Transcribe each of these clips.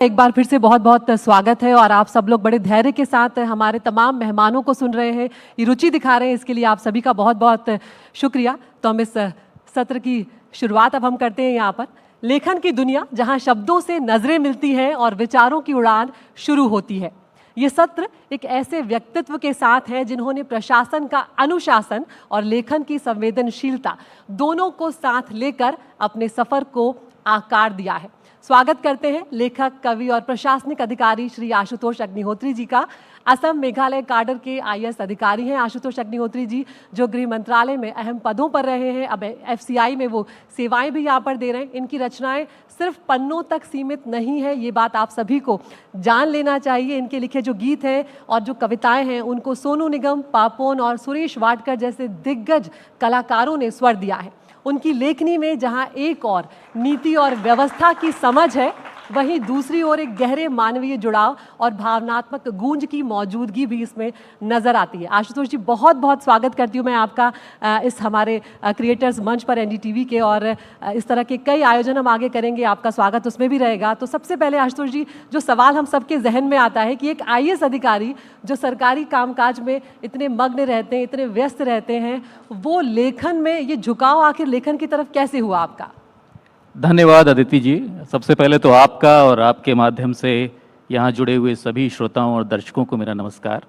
एक बार फिर से बहुत बहुत स्वागत है और आप सब लोग बड़े धैर्य के साथ हमारे तमाम मेहमानों को सुन रहे हैं, ये रुचि दिखा रहे हैं, इसके लिए आप सभी का बहुत बहुत शुक्रिया। तो हम इस सत्र की शुरुआत अब हम करते हैं यहाँ पर। लेखन की दुनिया जहाँ शब्दों से नजरें मिलती हैं और विचारों की उड़ान शुरू होती है। ये सत्र एक ऐसे व्यक्तित्व के साथ है जिन्होंने प्रशासन का अनुशासन और लेखन की संवेदनशीलता दोनों को साथ लेकर अपने सफर को आकार दिया है। स्वागत करते हैं लेखक, कवि और प्रशासनिक अधिकारी श्री आशुतोष अग्निहोत्री जी का। असम मेघालय काडर के आईएएस अधिकारी हैं आशुतोष अग्निहोत्री जी, जो गृह मंत्रालय में अहम पदों पर रहे हैं। अब एफसीआई में वो सेवाएं भी यहाँ पर दे रहे हैं। इनकी रचनाएं सिर्फ पन्नों तक सीमित नहीं है, ये बात आप सभी को जान लेना चाहिए। इनके लिखे जो गीत हैं और जो कविताएं हैं उनको सोनू निगम, पापोन और सुरेश वाडकर जैसे दिग्गज कलाकारों ने स्वर दिया है। उनकी लेखनी में जहां एक और नीति और व्यवस्था की समझ है, वहीं दूसरी ओर एक गहरे मानवीय जुड़ाव और भावनात्मक गूंज की मौजूदगी भी इसमें नजर आती है। आशुतोष जी, बहुत बहुत स्वागत करती हूँ मैं आपका इस हमारे क्रिएटर्स मंच पर एनडीटीवी के, और इस तरह के कई आयोजन हम आगे करेंगे, आपका स्वागत उसमें भी रहेगा। तो सबसे पहले आशुतोष जी, जो सवाल हम सबके जहन में आता है कि एक आईएएस अधिकारी जो सरकारी कामकाज में इतने मग्न रहते हैं, इतने व्यस्त रहते हैं, वो लेखन में ये झुकाव आखिर लेखन की तरफ कैसे हुआ आपका? धन्यवाद अदिति जी। सबसे पहले तो आपका और आपके माध्यम से यहाँ जुड़े हुए सभी श्रोताओं और दर्शकों को मेरा नमस्कार।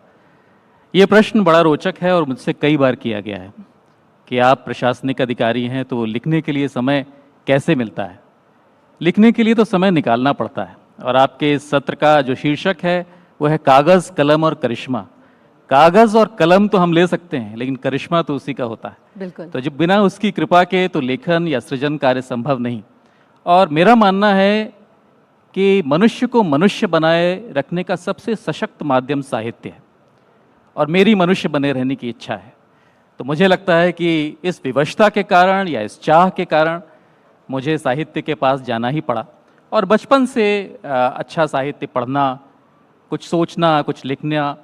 ये प्रश्न बड़ा रोचक है और मुझसे कई बार किया गया है कि आप प्रशासनिक अधिकारी हैं तो लिखने के लिए समय कैसे मिलता है। लिखने के लिए तो समय निकालना पड़ता है, और आपके इस सत्र का जो शीर्षक है वो है कागज़, कलम और करिश्मा। कागज़ और कलम तो हम ले सकते हैं, लेकिन करिश्मा तो उसी का होता है। बिल्कुल। तो जब बिना उसकी कृपा के तो लेखन या सृजन कार्य संभव नहीं। और मेरा मानना है कि मनुष्य को मनुष्य बनाए रखने का सबसे सशक्त माध्यम साहित्य है, और मेरी मनुष्य बने रहने की इच्छा है। तो मुझे लगता है कि इस विवशता के कारण या इस चाह के कारण मुझे साहित्य के पास जाना ही पड़ा, और बचपन से अच्छा साहित्य पढ़ना, कुछ सोचना, कुछ लिखना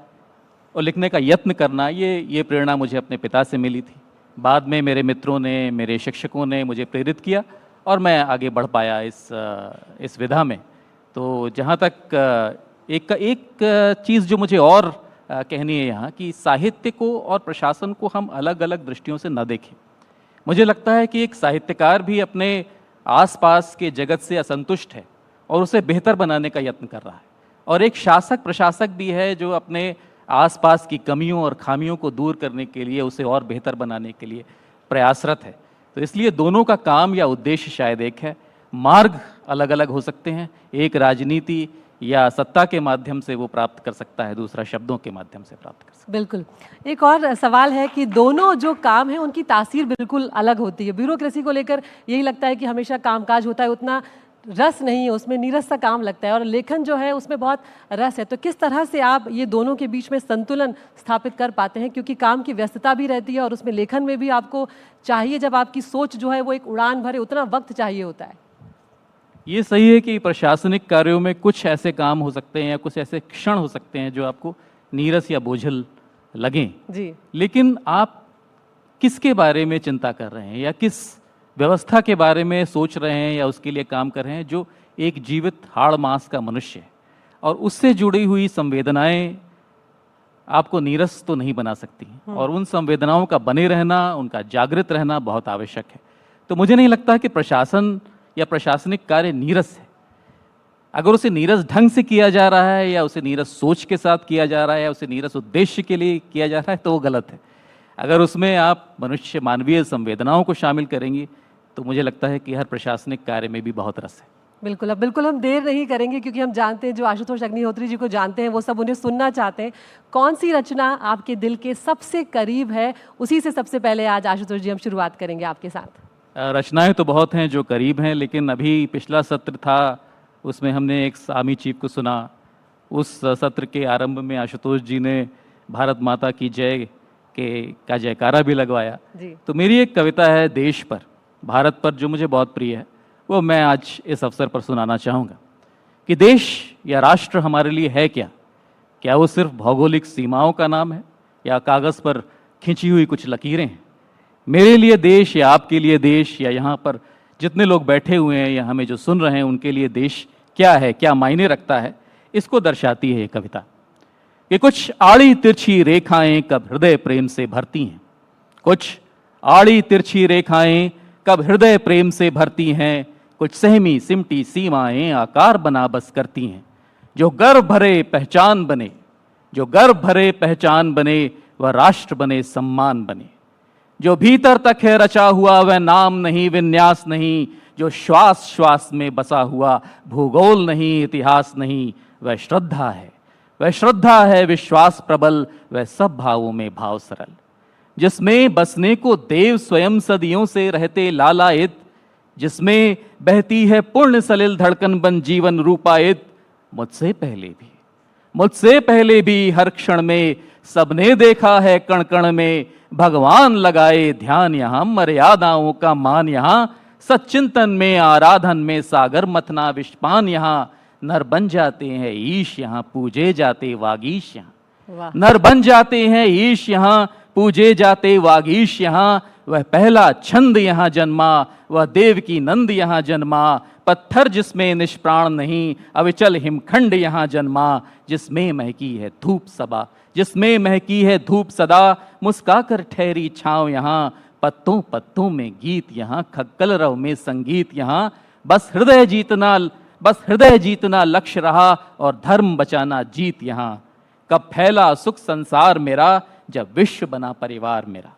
और लिखने का यत्न करना, ये प्रेरणा मुझे अपने पिता से मिली थी। बाद में मेरे मित्रों ने, मेरे शिक्षकों ने मुझे प्रेरित किया और मैं आगे बढ़ पाया इस विधा में। तो जहाँ तक एक चीज़ जो मुझे और कहनी है यहाँ, कि साहित्य को और प्रशासन को हम अलग अलग दृष्टियों से न देखें। मुझे लगता है कि एक साहित्यकार भी अपने आसपास के जगत से असंतुष्ट है और उसे बेहतर बनाने का यत्न कर रहा है, और एक शासक प्रशासक भी है जो अपने आसपास की कमियों और खामियों को दूर करने के लिए, उसे और बेहतर बनाने के लिए प्रयासरत है। तो इसलिए दोनों का काम या उद्देश्य शायद एक है। मार्ग अलग अलग हो सकते हैं, एक राजनीति या सत्ता के माध्यम से वो प्राप्त कर सकता है, दूसरा शब्दों के माध्यम से प्राप्त कर सकता है। बिल्कुल। एक और सवाल है कि दोनों जो काम है उनकी तासीर बिल्कुल अलग होती है। ब्यूरोक्रेसी को लेकर यही लगता है कि हमेशा कामकाज होता है, उतना रस नहीं है उसमें, नीरस सा काम लगता है, और लेखन जो है उसमें बहुत रस है। तो किस तरह से आप ये दोनों के बीच में संतुलन स्थापित कर पाते हैं, क्योंकि काम की व्यस्तता भी रहती है और उसमें लेखन में भी आपको चाहिए, जब आपकी सोच जो है वो एक उड़ान भरे, उतना वक्त चाहिए होता है। ये सही है कि प्रशासनिक कार्यों में कुछ ऐसे काम हो सकते हैं या कुछ ऐसे क्षण हो सकते हैं जो आपको नीरस या बोझल लगें जी, लेकिन आप किसके बारे में चिंता कर रहे हैं या किस व्यवस्था के बारे में सोच रहे हैं या उसके लिए काम कर रहे हैं, जो एक जीवित हाड़ मांस का मनुष्य है, और उससे जुड़ी हुई संवेदनाएं आपको नीरस तो नहीं बना सकती, और उन संवेदनाओं का बने रहना, उनका जागृत रहना बहुत आवश्यक है। तो मुझे नहीं लगता कि प्रशासन या प्रशासनिक कार्य नीरस है। अगर उसे नीरस ढंग से किया जा रहा है या उसे नीरस सोच के साथ किया जा रहा है या उसे नीरस उद्देश्य के लिए किया जा रहा है तो वो गलत है। अगर उसमें आप मनुष्य मानवीय संवेदनाओं को शामिल करेंगी तो मुझे लगता है कि हर प्रशासनिक कार्य में भी बहुत रस है। बिल्कुल। अब बिल्कुल हम देर नहीं करेंगे, क्योंकि हम जानते हैं, जो आशुतोष अग्निहोत्री जी को जानते हैं वो सब उन्हें सुनना चाहते हैं। कौन सी रचना आपके दिल के सबसे करीब है, उसी से सबसे पहले आज आशुतोष जी हम शुरुआत करेंगे आपके साथ। रचनाएं तो बहुत हैं जो करीब हैं, लेकिन अभी पिछला सत्र था, उसमें हमने एक आर्मी चीफ को सुना। उस सत्र के आरंभ में आशुतोष जी ने भारत माता की जय का जयकारा भी लगवाया। तो मेरी एक कविता है देश पर, भारत पर, जो मुझे बहुत प्रिय है, वो मैं आज इस अवसर पर सुनाना चाहूँगा। कि देश या राष्ट्र हमारे लिए है क्या? क्या वो सिर्फ भौगोलिक सीमाओं का नाम है या कागज़ पर खिंची हुई कुछ लकीरें हैं? मेरे लिए देश या आपके लिए देश या यहाँ पर जितने लोग बैठे हुए हैं या हमें जो सुन रहे हैं, उनके लिए देश क्या है, क्या मायने रखता है, इसको दर्शाती है ये कविता। कि कुछ आड़ी तिरछी रेखाएं कब हृदय प्रेम से भरती हैं, कुछ आड़ी तिरछी रेखाएं कब हृदय प्रेम से भरती हैं, कुछ सहमी सिमटी सीमाएं आकार बना बस करती हैं। जो गर्व भरे पहचान बने, जो गर्व भरे पहचान बने, वह राष्ट्र बने सम्मान बने। जो भीतर तक है रचा हुआ वह नाम नहीं विन्यास नहीं, जो श्वास श्वास में बसा हुआ भूगोल नहीं इतिहास नहीं, वह श्रद्धा है, वह श्रद्धा है विश्वास प्रबल, वह सब भावों में भाव सरल। जिसमें बसने को देव स्वयं सदियों से रहते लालायित, जिसमें बहती है पूर्ण सलिल धड़कन बन जीवन रूपायित। मुझसे पहले भी हर क्षण में सबने देखा है कण कण में, भगवान लगाए ध्यान यहाँ मर्यादाओं का मान यहाँ, सच्चिंतन में आराधन में सागर मथना विषपान यहाँ। नर बन जाते हैं ईश यहाँ पूजे जाते वागीश यहाँ, नर बन जाते हैं ईश यहाँ पूजे जाते वागीश यहाँ। वह पहला छंद यहाँ जन्मा, वह देव की नंद यहाँ जन्मा, पत्थर जिसमें निष्प्राण नहीं अविचल हिमखंड यहाँ जन्मा। जिसमें महकी है धूप सबा, जिसमें महकी है धूप सदा, मुस्काकर ठहरी छाँव यहाँ, पत्तों पत्तों में गीत यहाँ, खक्कलरव में संगीत यहाँ। बस हृदय जीतना लक्ष्य रहा और धर्म बचाना जीत यहाँ। कब फैला सुख संसार मेरा, जब विश्व बना परिवार मेरा।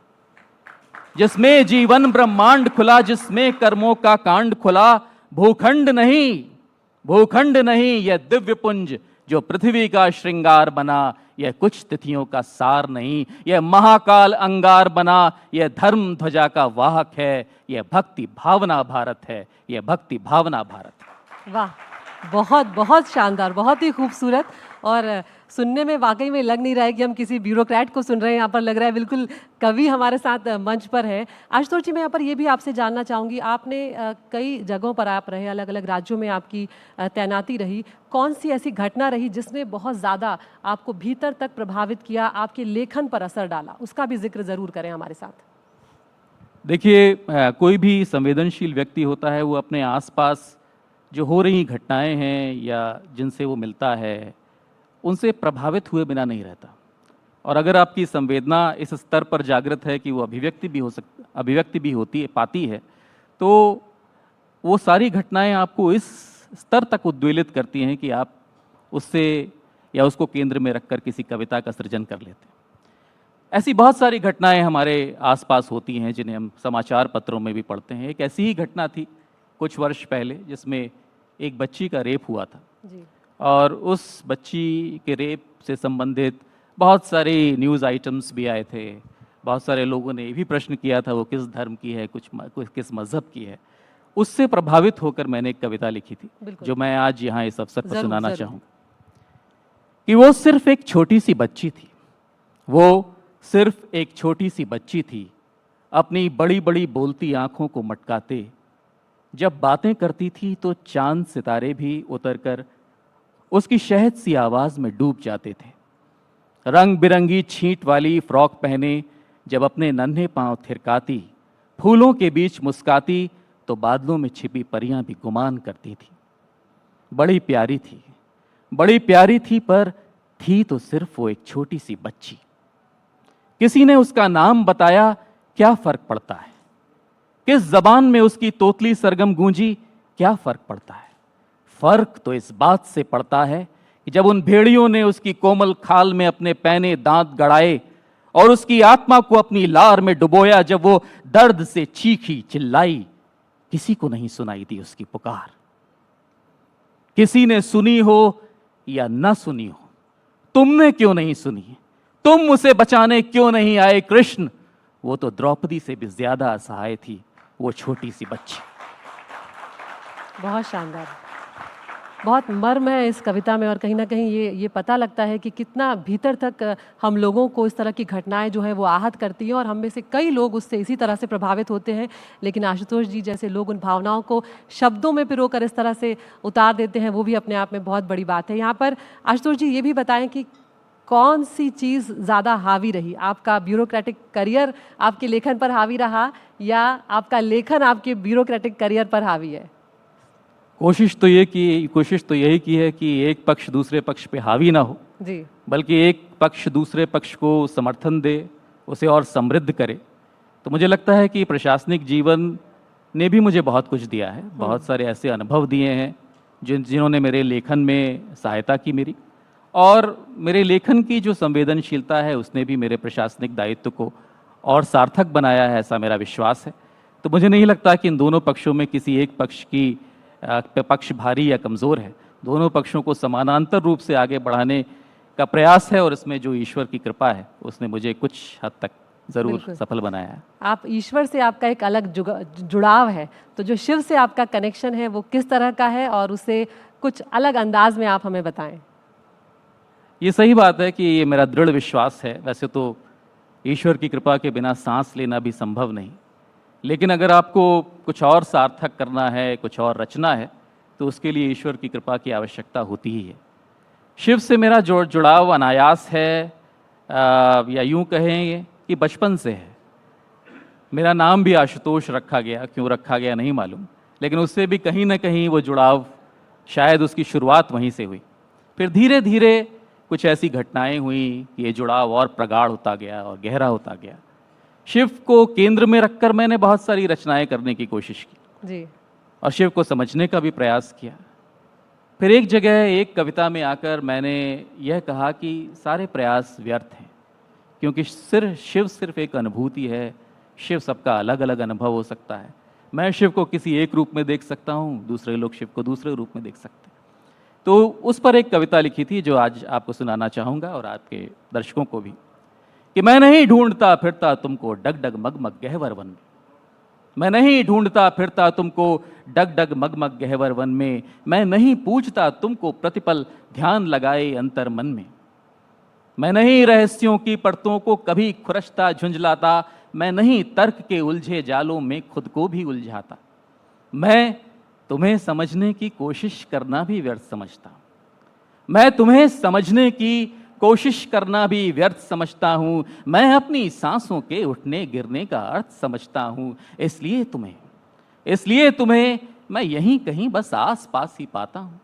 जिसमें जीवन ब्रह्मांड खुला, जिसमें कर्मों का कांड खुला। भूखंड नहीं यह दिव्य पुंज जो पृथ्वी का श्रृंगार बना, यह कुछ तिथियों का सार नहीं, यह महाकाल अंगार बना। यह धर्म ध्वजा का वाहक है, यह भक्ति भावना भारत है, यह भक्ति भावना भारत है। वाह, बहुत बहुत शानदार, बहुत ही खूबसूरत। और सुनने में वाकई में लग नहीं रहा है कि हम किसी ब्यूरोक्रेट को सुन रहे हैं, यहाँ पर लग रहा है बिल्कुल कवि हमारे साथ मंच पर है। आशुतोष जी, मैं यहाँ पर ये भी आपसे जानना चाहूँगी, आपने कई जगहों पर आप रहे, अलग अलग राज्यों में आपकी तैनाती रही। कौन सी ऐसी घटना रही जिसने बहुत ज़्यादा आपको भीतर तक प्रभावित किया, आपके लेखन पर असर डाला? उसका भी जिक्र ज़रूर करें हमारे साथ। देखिए, कोई भी संवेदनशील व्यक्ति होता है, वो अपने आसपास जो हो रही घटनाएं हैं या जिनसे वो मिलता है, उनसे प्रभावित हुए बिना नहीं रहता। और अगर आपकी संवेदना इस स्तर पर जागृत है कि वो अभिव्यक्ति भी होती है, पाती है, तो वो सारी घटनाएं आपको इस स्तर तक उद्वेलित करती हैं कि आप उससे या उसको केंद्र में रखकर किसी कविता का सृजन कर लेते हैं। ऐसी बहुत सारी घटनाएं हमारे आसपास होती हैं जिन्हें हम समाचार पत्रों में भी पढ़ते हैं। एक ऐसी ही घटना थी कुछ वर्ष पहले, जिसमें एक बच्ची का रेप हुआ था जी। और उस बच्ची के रेप से संबंधित बहुत सारे न्यूज़ आइटम्स भी आए थे। बहुत सारे लोगों ने ये भी प्रश्न किया था वो किस धर्म की है, किस मज़हब की है। उससे प्रभावित होकर मैंने एक कविता लिखी थी, जो मैं आज यहाँ इस अवसर पर सुनाना चाहूँगा। कि वो सिर्फ एक छोटी सी बच्ची थी, वो सिर्फ एक छोटी सी बच्ची थी, अपनी बड़ी बड़ी बोलती आँखों को मटकाते। जब बातें करती थी तो चांद सितारे भी उतरकर उसकी शहद सी आवाज़ में डूब जाते थे। रंग बिरंगी छींट वाली फ्रॉक पहने जब अपने नन्हे पांव थिरकाती, फूलों के बीच मुस्काती, तो बादलों में छिपी परियां भी गुमान करती थी। बड़ी प्यारी थी पर थी तो सिर्फ वो एक छोटी सी बच्ची। किसी ने उसका नाम बताया, क्या फर्क पड़ता है? किस जबान में उसकी तोतली सरगम गूंजी, क्या फर्क पड़ता है? फर्क तो इस बात से पड़ता है कि जब उन भेड़ियों ने उसकी कोमल खाल में अपने पैने दांत गड़ाए और उसकी आत्मा को अपनी लार में डुबोया, जब वो दर्द से चीखी चिल्लाई, किसी को नहीं सुनाई दी उसकी पुकार। किसी ने सुनी हो या न सुनी हो, तुमने क्यों नहीं सुनी? तुम उसे बचाने क्यों नहीं आए कृष्ण? वो तो द्रौपदी से भी ज्यादा असहाय थी, वो छोटी सी बच्ची। बहुत शानदार, बहुत मर्म है इस कविता में। और कहीं ना कहीं ये पता लगता है कि कितना भीतर तक हम लोगों को इस तरह की घटनाएं जो है वो आहत करती हैं, और हम में से कई लोग उससे इसी तरह से प्रभावित होते हैं। लेकिन आशुतोष जी जैसे लोग उन भावनाओं को शब्दों में पिरोकर इस तरह से उतार देते हैं, वो भी अपने आप में बहुत बड़ी बात है। यहाँ पर आशुतोष जी ये भी बताएं कि कौन सी चीज़ ज़्यादा हावी रही? आपका ब्यूरोक्रेटिक करियर आपके लेखन पर हावी रहा, या आपका लेखन आपके ब्यूरोक्रेटिक करियर पर हावी है? कोशिश तो यही की है कि एक पक्ष दूसरे पक्ष पे हावी ना हो, जी बल्कि एक पक्ष दूसरे पक्ष को समर्थन दे, उसे और समृद्ध करे। तो मुझे लगता है कि प्रशासनिक जीवन ने भी मुझे बहुत कुछ दिया है, बहुत सारे ऐसे अनुभव दिए हैं जिन्होंने मेरे लेखन में सहायता की मेरी, और मेरे लेखन की जो संवेदनशीलता है उसने भी मेरे प्रशासनिक दायित्व को और सार्थक बनाया है, ऐसा मेरा विश्वास है। तो मुझे नहीं लगता कि इन दोनों पक्षों में किसी एक पक्ष की पक्ष भारी या कमज़ोर है। दोनों पक्षों को समानांतर रूप से आगे बढ़ाने का प्रयास है, और इसमें जो ईश्वर की कृपा है उसने मुझे कुछ हद तक ज़रूर बिल्कुल। सफल बनाया है। आप ईश्वर से आपका एक अलग जुड़ाव है, तो जो शिव से आपका कनेक्शन है वो किस तरह का है, और उसे कुछ अलग अंदाज में आप हमें बताएं। ये सही बात है कि ये मेरा दृढ़ विश्वास है। वैसे तो ईश्वर की कृपा के बिना सांस लेना भी संभव नहीं, लेकिन अगर आपको कुछ और सार्थक करना है, कुछ और रचना है, तो उसके लिए ईश्वर की कृपा की आवश्यकता होती ही है। शिव से मेरा जुड़ाव अनायास है, या यूं कहें कि बचपन से है। मेरा नाम भी आशुतोष रखा गया, क्यों रखा गया नहीं मालूम, लेकिन उससे भी कहीं ना कहीं वो जुड़ाव, शायद उसकी शुरुआत वहीं से हुई। फिर धीरे धीरे कुछ ऐसी घटनाएं हुई कि ये जुड़ाव और प्रगाढ़ होता गया और गहरा होता गया। शिव को केंद्र में रखकर मैंने बहुत सारी रचनाएं करने की कोशिश की जी और शिव को समझने का भी प्रयास किया। फिर एक जगह एक कविता में आकर मैंने यह कहा कि सारे प्रयास व्यर्थ हैं, क्योंकि शिव सिर्फ एक अनुभूति है। शिव सबका अलग अलग अनुभव हो सकता है। मैं शिव को किसी एक रूप में देख सकता हूँ, दूसरे लोग शिव को दूसरे रूप में देख सकते हैं। तो उस पर एक कविता लिखी थी जो आज आपको सुनाना चाहूँगा और आपके दर्शकों को भी, कि मैं नहीं ढूंढता फिरता तुमको डगडग मगमग गहवर वन में। मैं नहीं ढूंढता फिरता तुमको डगडग मगमग गहवर वन में। मैं नहीं पूछता तुमको प्रतिपल ध्यान लगाए अंतर मन में। मैं नहीं रहस्यों की परतों को कभी खुरचता झुंझलाता। मैं नहीं तर्क के उलझे जालों में खुद को भी उलझाता। मैं तुम्हें समझने की कोशिश करना भी व्यर्थ समझता हूं। मैं तुम्हें समझने की कोशिश करना भी व्यर्थ समझता हूं। मैं अपनी सांसों के उठने गिरने का अर्थ समझता हूं। इसलिए तुम्हें मैं यहीं कहीं बस आस पास ही पाता हूं।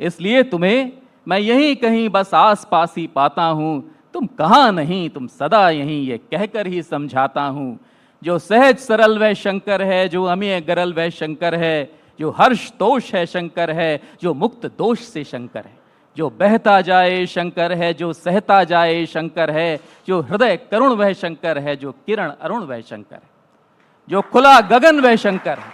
इसलिए तुम्हें मैं यहीं कहीं बस आस पास ही पाता हूं। तुम कहाँ नहीं, तुम सदा यहीं, ये कहकर ही समझाता हूं। जो सहज सरल वह शंकर है, जो अमेय गरल वह शंकर है, जो हर्ष तोष है शंकर है, जो मुक्त दोष से शंकर है, जो बहता जाए शंकर है, जो सहता जाए शंकर है, जो हृदय करुण वह शंकर है, जो किरण अरुण वह शंकर है, जो खुला गगन वह शंकर है,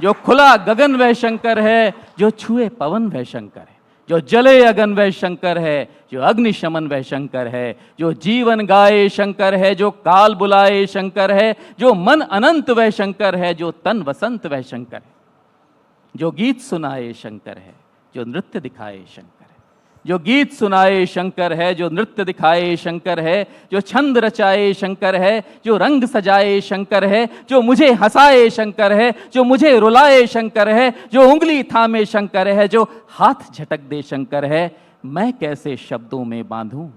जो खुला गगन वह शंकर है, जो छुए पवन वह शंकर है, जो जले अगन वह शंकर है, जो अग्निशमन वह शंकर है, जो जीवन गाए शंकर है, जो काल बुलाए शंकर है, जो मन अनंत वह शंकर है, जो तन वसंत वह शंकर है, जो गीत सुनाए शंकर है, जो नृत्य दिखाए शंकर है, जो गीत सुनाए शंकर है, जो नृत्य दिखाए शंकर है, जो छंद रचाए शंकर है, जो रंग सजाए शंकर है, जो मुझे हंसाए शंकर है, जो मुझे रुलाए शंकर है, जो उंगली थामे शंकर है, जो हाथ झटक दे शंकर है। मैं कैसे शब्दों में बांधूं,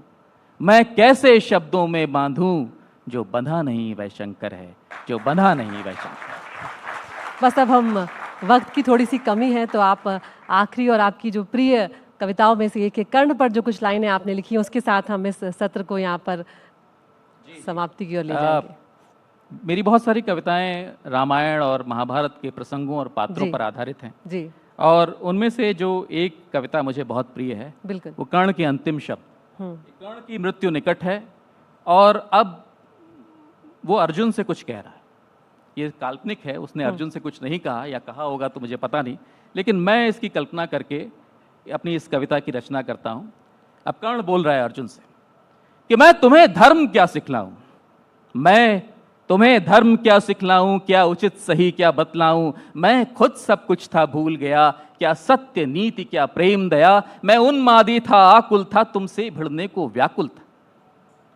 मैं कैसे शब्दों में बांधूं, जो बंधा नहीं वह शंकर है, जो बंधा नहीं वह शंकर है। बस अब हम वक्त की थोड़ी सी कमी है, तो आप आखिरी और आपकी जो प्रिय कविताओं में से एक एक कर्ण पर जो कुछ लाइनें आपने लिखी हैं उसके साथ हम इस सत्र को यहाँ पर समाप्ति की ओर ले जाएंगे। मेरी बहुत सारी कविताएं रामायण और महाभारत के प्रसंगों और पात्रों जी। पर आधारित हैं, जी और उनमें से जो एक कविता मुझे बहुत प्रिय है बिल्कुल। वो कर्ण के अंतिम शब्द। कर्ण की मृत्यु निकट है और अब वो अर्जुन से कुछ कह रहा है। ये काल्पनिक है, उसने अर्जुन से कुछ नहीं कहा, या कहा होगा तो मुझे पता नहीं, लेकिन मैं इसकी कल्पना करके अपनी इस कविता की रचना करता हूं। अब कर्ण बोल रहा है अर्जुन से कि मैं तुम्हें धर्म क्या सिखलाऊं, मैं तुम्हें धर्म क्या सिखलाऊं, क्या उचित सही क्या बतलाऊं। मैं खुद सब कुछ था भूल गया, क्या सत्य नीति क्या प्रेम दया। मैं उन्मादी था आकुल था, तुमसे भिड़ने को व्याकुल था।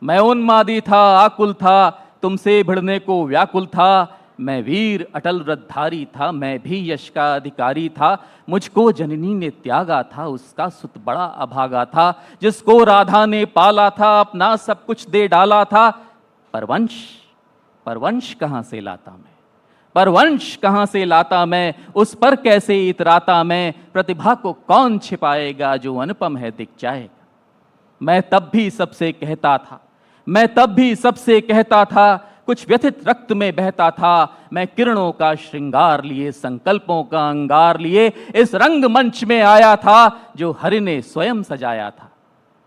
मैं उन्मादी था आकुल था, तुमसे भिड़ने को व्याकुल था। मैं वीर अटल व्रतधारी था, मैं भी यश का अधिकारी था। मुझको जननी ने त्यागा था, उसका सुत बड़ा अभागा था। जिसको राधा ने पाला था, अपना सब कुछ दे डाला था। परवंश कहाँ से लाता मैं, पर वंश कहाँ से लाता मैं, उस पर कैसे इतराता मैं, प्रतिभा को कौन छिपाएगा जो अनुपम है दिख जाएगा। मैं तब भी सबसे कहता था, मैं तब भी सबसे कहता था, कुछ व्यथित रक्त में बहता था मैं, किरणों का श्रृंगार लिए, संकल्पों का अंगार लिए इस रंग मंच में आया था जो हरि ने स्वयं सजाया था।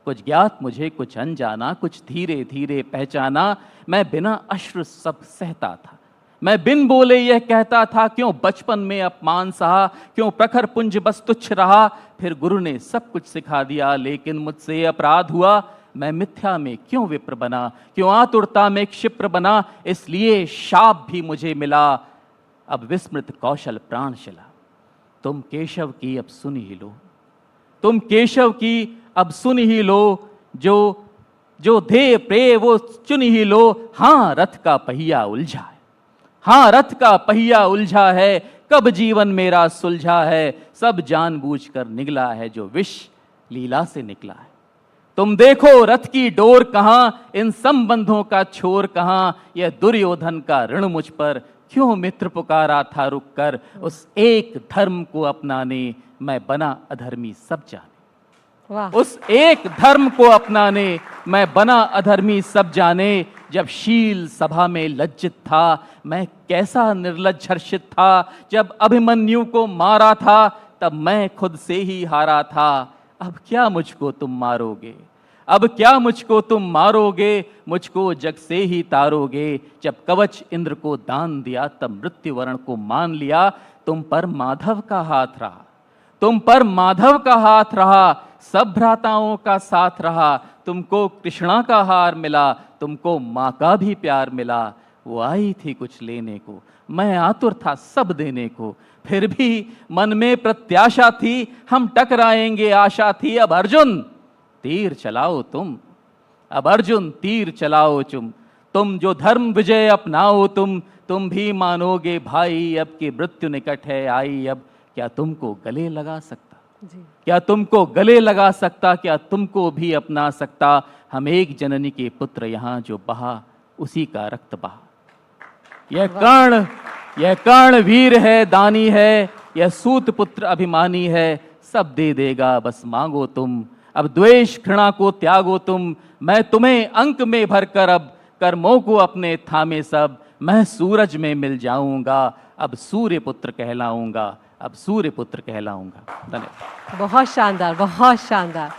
कुछ ज्ञात मुझे कुछ अनजाना, कुछ धीरे धीरे पहचाना, मैं बिना अश्रु सब सहता था, मैं बिन बोले यह कहता था, क्यों बचपन में अपमान सहा, क्यों प्रखर पुंज बस तुच्छ रहा। फिर गुरु ने सब कुछ सिखा दिया लेकिन मुझसे अपराध हुआ, मैं मिथ्या में क्यों विप्र बना, क्यों आतुरता में क्षिप्र बना, इसलिए शाप भी मुझे मिला, अब विस्मृत कौशल प्राण शिला। तुम केशव की अब सुन ही लो, तुम केशव की अब सुन ही लो, जो ध्येय प्रेय वो चुन ही लो। हाँ रथ का पहिया उलझा है, हाँ रथ का पहिया उलझा है, कब जीवन मेरा सुलझा है, सब जानबूझकर निगला है जो विष लीला से निकला है। तुम देखो रथ की डोर कहाँ, इन संबंधों का छोर कहाँ, यह दुर्योधन का ऋण मुझ पर, क्यों मित्र पुकारा था रुक कर, उस एक धर्म को अपनाने मैं बना अधर्मी सब जाने। वाह। उस एक धर्म को अपनाने मैं बना अधर्मी सब जाने। जब शील सभा में लज्जित था मैं कैसा निर्लज्ज हर्षित था, जब अभिमन्यु को मारा था तब मैं खुद से ही हारा था। अब क्या मुझको तुम मारोगे, अब क्या मुझको तुम मारोगे, मुझको जग से ही तारोगे। जब कवच इंद्र को दान दिया तब मृत्यु वर्ण को मान लिया, तुम पर माधव का हाथ रहा, तुम पर माधव का हाथ रहा, सब भ्राताओं का साथ रहा। तुमको कृष्णा का हार मिला, तुमको माँ का भी प्यार मिला। वो आई थी कुछ लेने को, मैं आतुर था सब देने को, फिर भी मन में प्रत्याशा थी हम टकराएंगे आशा थी। अब अर्जुन तीर चलाओ तुम, अब अर्जुन तीर चलाओ तुम जो धर्म विजय अपनाओ तुम भी मानोगे भाई, अब की मृत्यु निकट है आई। अब क्या तुमको गले लगा सकता जी। क्या तुमको गले लगा सकता, क्या तुमको भी अपना सकता। हम एक जननी के पुत्र यहाँ जो बहा उसी का रक्त बहा। यह कर्ण वीर है दानी है, यह सूत पुत्र अभिमानी है, सब दे देगा बस मांगो तुम। अब द्वेष घृणा को त्यागो तुम, मैं तुम्हें अंक में भरकर अब कर्मों को अपने थामे सब। मैं सूरज में मिल जाऊंगा, अब सूर्य पुत्र कहलाऊंगा, अब सूर्य पुत्र कहलाऊंगा। धन्यवाद। बहुत शानदार, बहुत शानदार।